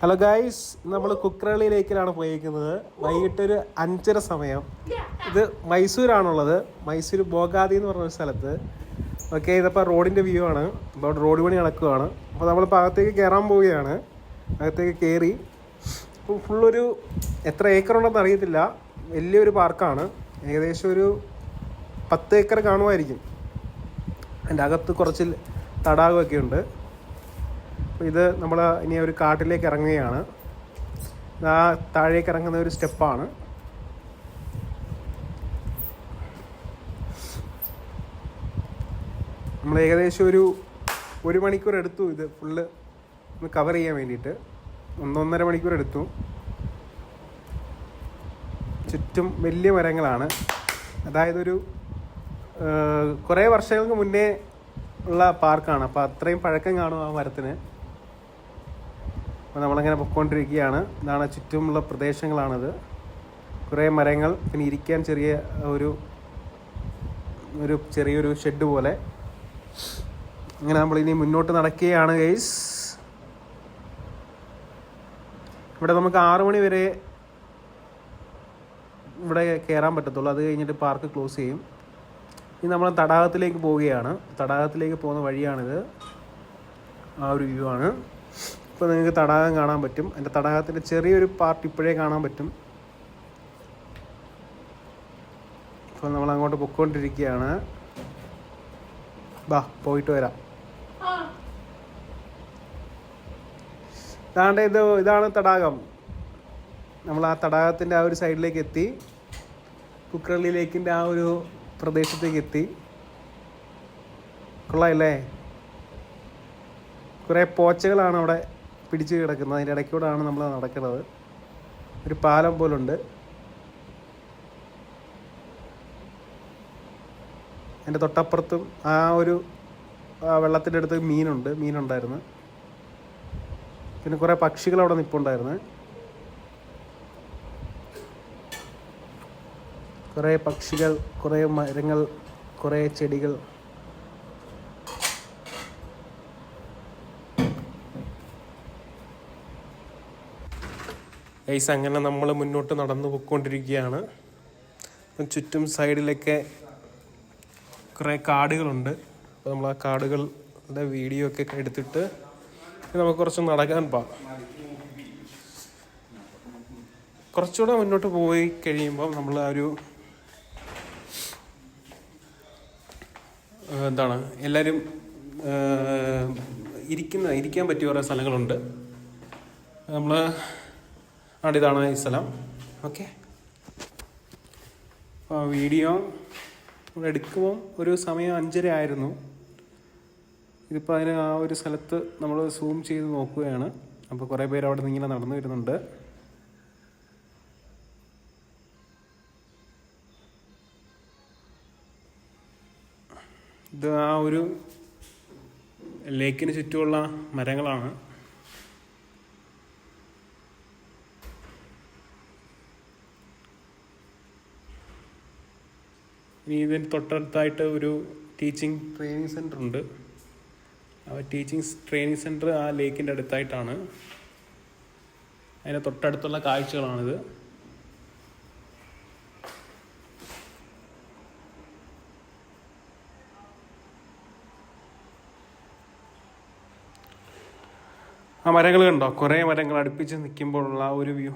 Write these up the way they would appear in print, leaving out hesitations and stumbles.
Hello guys, നമ്മൾ കുക്രളി ലേക്കിലാണ് പോയിരിക്കുന്നത്. വൈകിട്ടൊരു 5:30 സമയം. ഇത് മൈസൂരാണുള്ളത്. മൈസൂർ ബോഗാദി എന്ന് പറഞ്ഞൊരു സ്ഥലത്ത്. ഓക്കെ, ഇതിപ്പോൾ റോഡിൻ്റെ വ്യൂ ആണ്. അപ്പോൾ റോഡ് പണി നടക്കുകയാണ്. അപ്പോൾ നമ്മളിപ്പോൾ അകത്തേക്ക് കയറാൻ പോവുകയാണ്. അകത്തേക്ക് കയറി ഇപ്പോൾ ഫുള്ളൊരു എത്ര ഏക്കറുണ്ടെന്ന് അറിയത്തില്ല. വലിയൊരു പാർക്കാണ്. ഏകദേശം ഒരു 10 ഏക്കർ കാണുമായിരിക്കും. അതിൻ്റെ അകത്ത് കുറച്ച് തടാകമൊക്കെ ഉണ്ട്. അപ്പോൾ ഇത് നമ്മൾ ഇനി ഒരു കാട്ടിലേക്ക് ഇറങ്ങുകയാണ്. ആ താഴേക്ക് ഇറങ്ങുന്ന ഒരു സ്റ്റെപ്പാണ്. നമ്മൾ ഏകദേശം ഒരു മണിക്കൂർ എടുത്തു ഇത് ഫുള്ള് ഒന്ന് കവർ ചെയ്യാൻ വേണ്ടിയിട്ട്. 1.5 മണിക്കൂർ എടുത്തു. ചുറ്റും വലിയ മരങ്ങളാണ്. അതായത് കുറേ വർഷങ്ങൾക്ക് മുന്നേ ഉള്ള പാർക്കാണ്. അപ്പോൾ അത്രയും പഴക്കം കാണും ആ മരത്തിന്. അപ്പോൾ നമ്മളങ്ങനെ പൊയ്ക്കൊണ്ടിരിക്കുകയാണ്. ഇതാണ് ചുറ്റുമുള്ള പ്രദേശങ്ങളാണിത്. കുറേ മരങ്ങൾ, പിന്നെ ഇരിക്കാൻ ചെറിയൊരു ഷെഡ് പോലെ. അങ്ങനെ നമ്മളിനി മുന്നോട്ട് നടക്കുകയാണ് ഗൈസ്. ഇവിടെ നമുക്ക് 6 മണി വരെ ഇവിടെ കയറാൻ പറ്റത്തുള്ളൂ. അത് കഴിഞ്ഞിട്ട് പാർക്ക് ക്ലോസ് ചെയ്യും. ഇനി നമ്മൾ തടാകത്തിലേക്ക് പോവുകയാണ്. തടാകത്തിലേക്ക് പോകുന്ന വഴിയാണിത്. ആ ഒരു വ്യൂ ആണ്. ഇപ്പോൾ നിങ്ങൾക്ക് തടാകം കാണാൻ പറ്റും. എൻ്റെ തടാകത്തിൻ്റെ ചെറിയൊരു പാർട്ട് ഇപ്പോഴേ കാണാൻ പറ്റും. ഇപ്പോൾ നമ്മൾ അങ്ങോട്ട് പൊയ്ക്കൊണ്ടിരിക്കുകയാണ്. ബാ, പോയിട്ട് വരാം. ഇതാണ് തടാകം. നമ്മൾ ആ തടാകത്തിൻ്റെ ആ ഒരു സൈഡിലേക്ക് എത്തി. കുക്രളി ലേക്കിൻ്റെ ആ ഒരു പ്രദേശത്തേക്ക് എത്തി. കൊള്ളാമല്ലേ? കുറേ പോച്ചകളാണ് അവിടെ പിടിച്ച് കിടക്കുന്നത്. അതിൻ്റെ ഇടയ്ക്കൂടെയാണ് നമ്മൾ നടക്കുന്നത്. ഒരു പാലം പോലുണ്ട്. അതിൻ്റെ തൊട്ടപ്പുറത്തും ആ വെള്ളത്തിൻ്റെ അടുത്ത് മീനുണ്ടായിരുന്നു. പിന്നെ കുറേ പക്ഷികൾ അവിടെ നിൽപ്പുണ്ടായിരുന്നു. കുറേ പക്ഷികൾ, കുറേ മരങ്ങൾ, കുറേ ചെടികൾ. ഗൈസ്, അങ്ങനെ നമ്മൾ മുന്നോട്ട് നടന്നു പോയിക്കൊണ്ടിരിക്കുകയാണ്. ചുറ്റും സൈഡിലൊക്കെ കുറേ കാടുകളുണ്ട്. അപ്പോൾ നമ്മൾ ആ കാടുകളുടെ വീഡിയോ ഒക്കെ എടുത്തിട്ട് നമുക്ക് കുറച്ച് നടക്കാൻ പോകാം. കുറച്ചുകൂടെ മുന്നോട്ട് പോയി കഴിയുമ്പോൾ നമ്മൾ എല്ലാവരും ഇരിക്കാൻ പറ്റിയ കുറേ സ്ഥലങ്ങളുണ്ട്. ഇതാണ് ഈ സ്ഥലം. ഓക്കെ, അപ്പോൾ വീഡിയോ എടുക്കുമ്പോൾ ഒരു സമയം 5:30 ആയിരുന്നു. ഇതിപ്പോൾ അതിന് ആ ഒരു സ്ഥലത്ത് നമ്മൾ സൂം ചെയ്ത് നോക്കുകയാണ്. അപ്പോൾ കുറേ പേര് അവിടെ നിന്ന് ഇങ്ങനെ നടന്നു വരുന്നുണ്ട്. ഇത് ആ ഒരു ലേക്കിന് ചുറ്റുമുള്ള മരങ്ങളാണ്. ഇനി ഇതിന് തൊട്ടടുത്തായിട്ട് ഒരു ടീച്ചിങ് ട്രെയിനിങ് സെൻ്റർ ഉണ്ട്. ആ ടീച്ചിങ് ട്രെയിനിങ് സെൻ്റർ ആ ലേക്കിൻ്റെ അടുത്തായിട്ടാണ്. അതിന് തൊട്ടടുത്തുള്ള കാഴ്ചകളാണിത്. ആ മരങ്ങൾ കണ്ടോ? കുറേ മരങ്ങൾ അടുപ്പിച്ച് നിൽക്കുമ്പോഴുള്ള ഒരു വ്യൂ.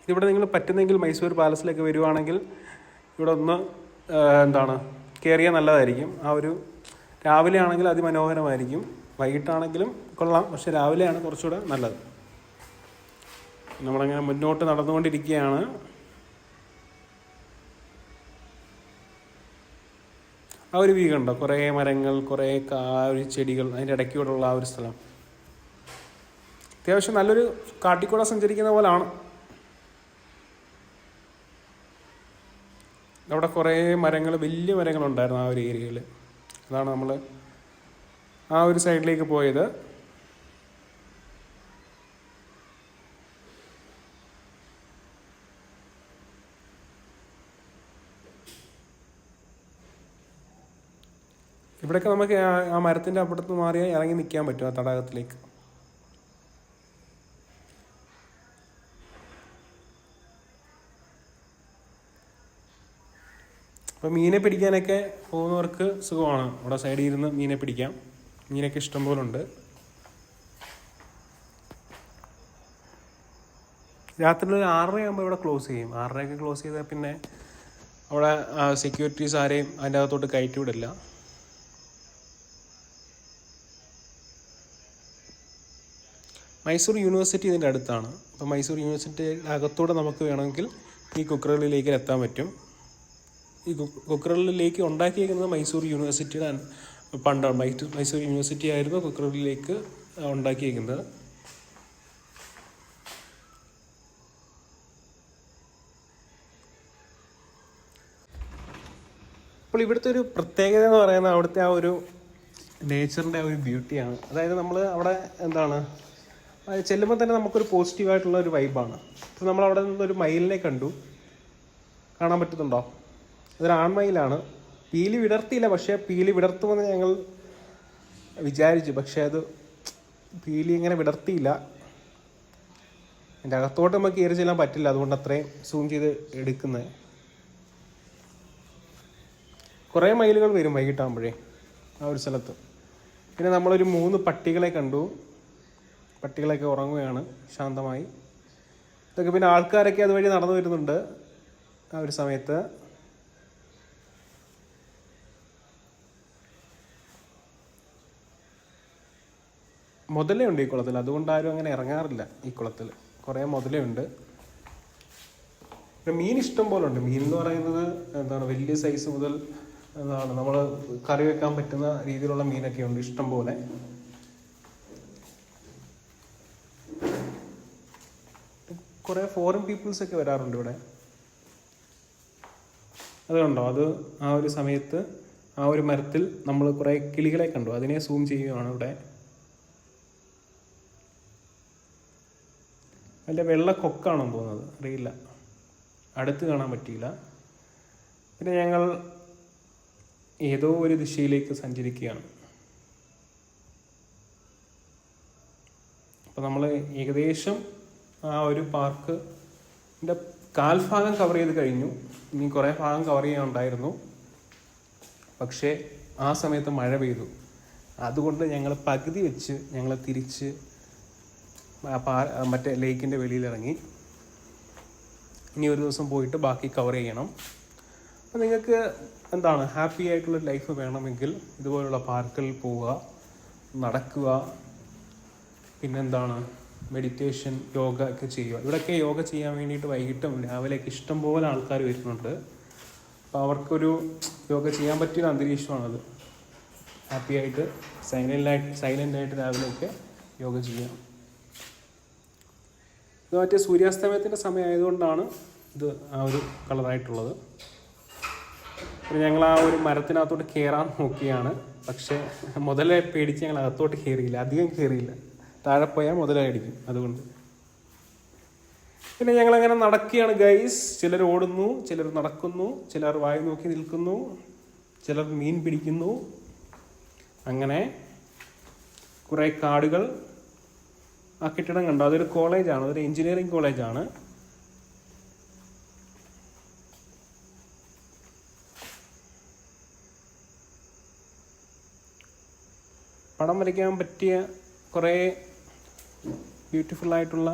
ഇവിടെ നിങ്ങൾ പറ്റുന്നെങ്കിൽ മൈസൂർ പാലസിലേക്ക് വരുവാണെങ്കിൽ ഇവിടെ ഒന്ന് കയറിയാൽ നല്ലതായിരിക്കും. രാവിലെ ആണെങ്കിൽ അതിമനോഹരമായിരിക്കും. വൈകിട്ടാണെങ്കിലും കൊള്ളാം, പക്ഷെ രാവിലെയാണ് കുറച്ചുകൂടെ നല്ലത്. നമ്മളങ്ങനെ മുന്നോട്ട് നടന്നുകൊണ്ടിരിക്കുകയാണ്. ആ ഒരു വ്യൂ കണ്ടോ? കുറേ മരങ്ങൾ, കുറേ ചെടികൾ, അതിൻ്റെ ഇടയ്ക്കൂടെയുള്ള ആ ഒരു സ്ഥലം അത്യാവശ്യം നല്ലൊരു കാട്ടിക്കൂടെ സഞ്ചരിക്കുന്ന പോലാണ്. അവിടെ കുറേ മരങ്ങൾ, വലിയ മരങ്ങളുണ്ടായിരുന്നു ആ ഒരു ഏരിയയിൽ. അതാണ് നമ്മൾ ആ ഒരു സൈഡിലേക്ക് പോയത്. ഇവിടെയൊക്കെ നമുക്ക് ആ മരത്തിൻ്റെ അപ്പുറത്ത് മാറിയാൽ ഇറങ്ങി നിൽക്കാൻ പറ്റും ആ തടാകത്തിലേക്ക്. അപ്പോൾ മീനെ പിടിക്കാനൊക്കെ പോകുന്നവർക്ക് സുഖമാണ്. അവിടെ സൈഡിൽ ഇരുന്ന് മീനെ പിടിക്കാം. മീനൊക്കെ ഇഷ്ടംപോലെ ഉണ്ട്. രാത്രി ഒരു 6:30 ആകുമ്പോൾ ഇവിടെ ക്ലോസ് ചെയ്യും. 6:30 ക്ലോസ് ചെയ്താൽ പിന്നെ അവിടെ സെക്യൂരിറ്റീസ് ആരെയും അതിൻ്റെ അകത്തോട്ട് കയറ്റി വിടില്ല. മൈസൂർ യൂണിവേഴ്സിറ്റി ഇതിൻ്റെ അടുത്താണ്. അപ്പോൾ മൈസൂർ യൂണിവേഴ്സിറ്റി അകത്തൂടെ നമുക്ക് വേണമെങ്കിൽ ഈ കുക്കറള്ളി എത്താൻ പറ്റും. ഈ കുക്കറള്ളി ഉണ്ടാക്കിയിരിക്കുന്നത് മൈസൂർ യൂണിവേഴ്സിറ്റിയുടെ പണ്ടാണ്. മൈസൂർ യൂണിവേഴ്സിറ്റി ആയിരുന്നു കുക്കറള്ളി ഉണ്ടാക്കിയിരിക്കുന്നത്. അപ്പോൾ ഇവിടുത്തെ ഒരു പ്രത്യേകത എന്ന് പറയുന്നത് അവിടുത്തെ ആ ഒരു നേച്ചറിൻ്റെ ആ ഒരു ബ്യൂട്ടിയാണ്. അതായത് നമ്മൾ അവിടെ എന്താണ് ചെല്ലുമ്പോൾ തന്നെ നമുക്കൊരു പോസിറ്റീവായിട്ടുള്ള ഒരു വൈബാണ്. ഇപ്പോൾ നമ്മളവിടെ നിന്നൊരു മയിലിനെ കാണാൻ പറ്റുന്നുണ്ടോ? അതൊരു ആൺമയിലാണ്. പീലി വിടർത്തിയില്ല, പക്ഷേ പീലി വിടർത്തുമെന്ന് ഞങ്ങൾ വിചാരിച്ചു. പക്ഷേ അത് പീലി ഇങ്ങനെ വിടർത്തിയില്ല. എൻ്റെ അകത്തോട്ട് നമുക്ക് കയറി ചെല്ലാൻ പറ്റില്ല, അതുകൊണ്ട് അത്രയും സൂം ചെയ്ത് എടുക്കുന്നത്. കുറേ മയിലുകൾ വരും വൈകിട്ടാകുമ്പോഴേ ആ ഒരു സ്ഥലത്ത്. പിന്നെ നമ്മളൊരു 3 പട്ടികളെ കണ്ടു. പട്ടികളൊക്കെ ഉറങ്ങുകയാണ് ശാന്തമായി. ഇതൊക്കെ പിന്നെ ആൾക്കാരൊക്കെ അതുവഴി നടന്നു വരുന്നുണ്ട് ആ ഒരു സമയത്ത്. മുതലയുണ്ട് ഈ കുളത്തിൽ, അതുകൊണ്ട് ആരും അങ്ങനെ ഇറങ്ങാറില്ല ഈ കുളത്തിൽ. കുറേ മുതലയുണ്ട്. പിന്നെ മീൻ ഇഷ്ടം പോലെ ഉണ്ട്. മീൻ എന്ന് പറയുന്നത് എന്താണ് വലിയ സൈസ് മുതൽ എന്താണ് നമ്മൾ കറി വെക്കാൻ പറ്റുന്ന രീതിയിലുള്ള മീനൊക്കെ ഉണ്ട് ഇഷ്ടം പോലെ. കുറേ ഫോറിൻ പീപ്പിൾസ് ഒക്കെ വരാറുണ്ട് ഇവിടെ. അതുകൊണ്ടോ, അത് ആ ഒരു സമയത്ത് ആ ഒരു മരത്തിൽ നമ്മൾ കുറേ കിളികളെ കണ്ടു. അതിനെ സൂം ചെയ്യുകയാണ് ഇവിടെ. അതിൻ്റെ വെള്ള കൊക്കാണെന്ന് തോന്നുന്നത്, അറിയില്ല, അടുത്ത് കാണാൻ പറ്റിയില്ല. പിന്നെ ഞങ്ങൾ ഏതോ ഒരു ദിശയിലേക്ക് സഞ്ചരിക്കുകയാണ്. അപ്പോൾ നമ്മൾ ഏകദേശം ആ ഒരു പാർക്കിൻ്റെ കാൽഭാഗം കവർ ചെയ്ത് കഴിഞ്ഞു. ഇനി കുറേ ഭാഗം കവർ ചെയ്യാനുണ്ടായിരുന്നു. പക്ഷേ ആ സമയത്ത് മഴ പെയ്തു. അതുകൊണ്ട് ഞങ്ങൾ പകുതി വെച്ച് ഞങ്ങൾ തിരിച്ച് മറ്റേ ലേക്കിൻ്റെ വെളിയിലിറങ്ങി. ഇനി ഒരു ദിവസം പോയിട്ട് ബാക്കി കവർ ചെയ്യണം. അപ്പോൾ നിങ്ങൾക്ക് എന്താണ് ഹാപ്പി ആയിട്ടുള്ള ലൈഫ് വേണമെങ്കിൽ ഇതുപോലുള്ള പാർക്കുകളിൽ പോവുക, നടക്കുക, പിന്നെന്താണ് മെഡിറ്റേഷൻ, യോഗ ഒക്കെ ചെയ്യുക. ഇവിടെയൊക്കെ യോഗ ചെയ്യാൻ വേണ്ടിയിട്ട് വൈകിട്ടും രാവിലെയൊക്കെ ഇഷ്ടം പോലെ ആൾക്കാർ വരുന്നുണ്ട്. അപ്പോൾ അവർക്കൊരു യോഗ ചെയ്യാൻ പറ്റിയൊരു അന്തരീക്ഷമാണത്. ഹാപ്പി ആയിട്ട് സൈലൻ്റായിട്ട് രാവിലെയൊക്കെ യോഗ ചെയ്യാം. ഇത് മറ്റേ സൂര്യാസ്തമയത്തിൻ്റെ സമയമായതുകൊണ്ടാണ് ഇത് ആ ഒരു കളറായിട്ടുള്ളത്. പിന്നെ ഞങ്ങൾ ആ ഒരു മരത്തിനകത്തോട്ട് കയറാൻ നോക്കിയാണ്. പക്ഷേ മുതലെ പേടിച്ച് ഞങ്ങൾ അകത്തോട്ട് കയറിയില്ല, അധികം കയറിയില്ല. താഴെ പോയാൽ മുതലടിക്കും, അതുകൊണ്ട്. പിന്നെ ഞങ്ങളങ്ങനെ നടക്കുകയാണ് ഗൈസ്. ചിലർ ഓടുന്നു, ചിലർ നടക്കുന്നു, ചിലർ വായി നോക്കി നിൽക്കുന്നു, ചിലർ മീൻ പിടിക്കുന്നു. അങ്ങനെ കുറേ കാടുകൾ. ആ കെട്ടിടം കണ്ടോ? അതൊരു കോളേജാണ്, അതൊരു എഞ്ചിനീയറിംഗ് കോളേജാണ്. പടം വരയ്ക്കാൻ പറ്റിയ കുറേ ബ്യൂട്ടിഫുള്ളായിട്ടുള്ള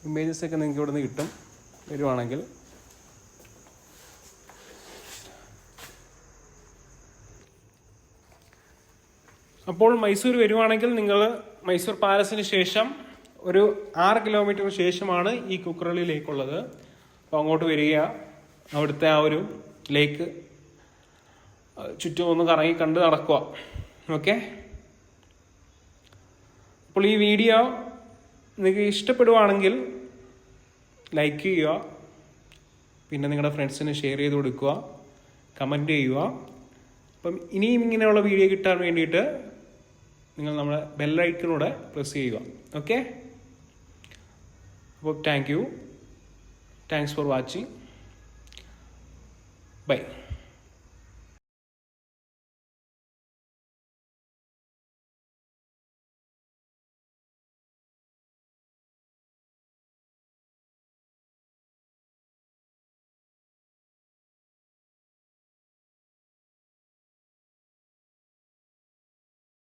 ഇമേജസൊക്കെ നിങ്ങൾക്ക് ഇവിടെ നിന്ന് കിട്ടും വരുവാണെങ്കിൽ. അപ്പോൾ മൈസൂർ വരുവാണെങ്കിൽ നിങ്ങൾ മൈസൂർ പാലസിന് ശേഷം ഒരു 6 കിലോമീറ്റർ ശേഷമാണ് ഈ കുക്കറള്ളി ലേക്കുള്ളത്. അപ്പോൾ അങ്ങോട്ട് വരിക, അവിടുത്തെ ആ ഒരു ലേക്ക് ചുറ്റും ഒന്ന് കറങ്ങി കണ്ട് നടക്കുക. ഓക്കെ. അപ്പോൾ ഈ വീഡിയോ നിങ്ങൾക്ക് ഇഷ്ടപ്പെടുവാണെങ്കിൽ ലൈക്ക് ചെയ്യുക, പിന്നെ നിങ്ങളുടെ ഫ്രണ്ട്സിന് ഷെയർ ചെയ്ത് കൊടുക്കുക, കമൻറ്റ് ചെയ്യുക. അപ്പം ഇനിയും ഇങ്ങനെയുള്ള വീഡിയോ കിട്ടാൻ വേണ്ടിയിട്ട് നിങ്ങൾ നമ്മുടെ ബെല്ലൈക്കണൂടെ പ്രസ് ചെയ്യുക. ഓക്കെ. അപ്പോൾ താങ്ക്സ് ഫോർ വാച്ചിങ്. ബൈ.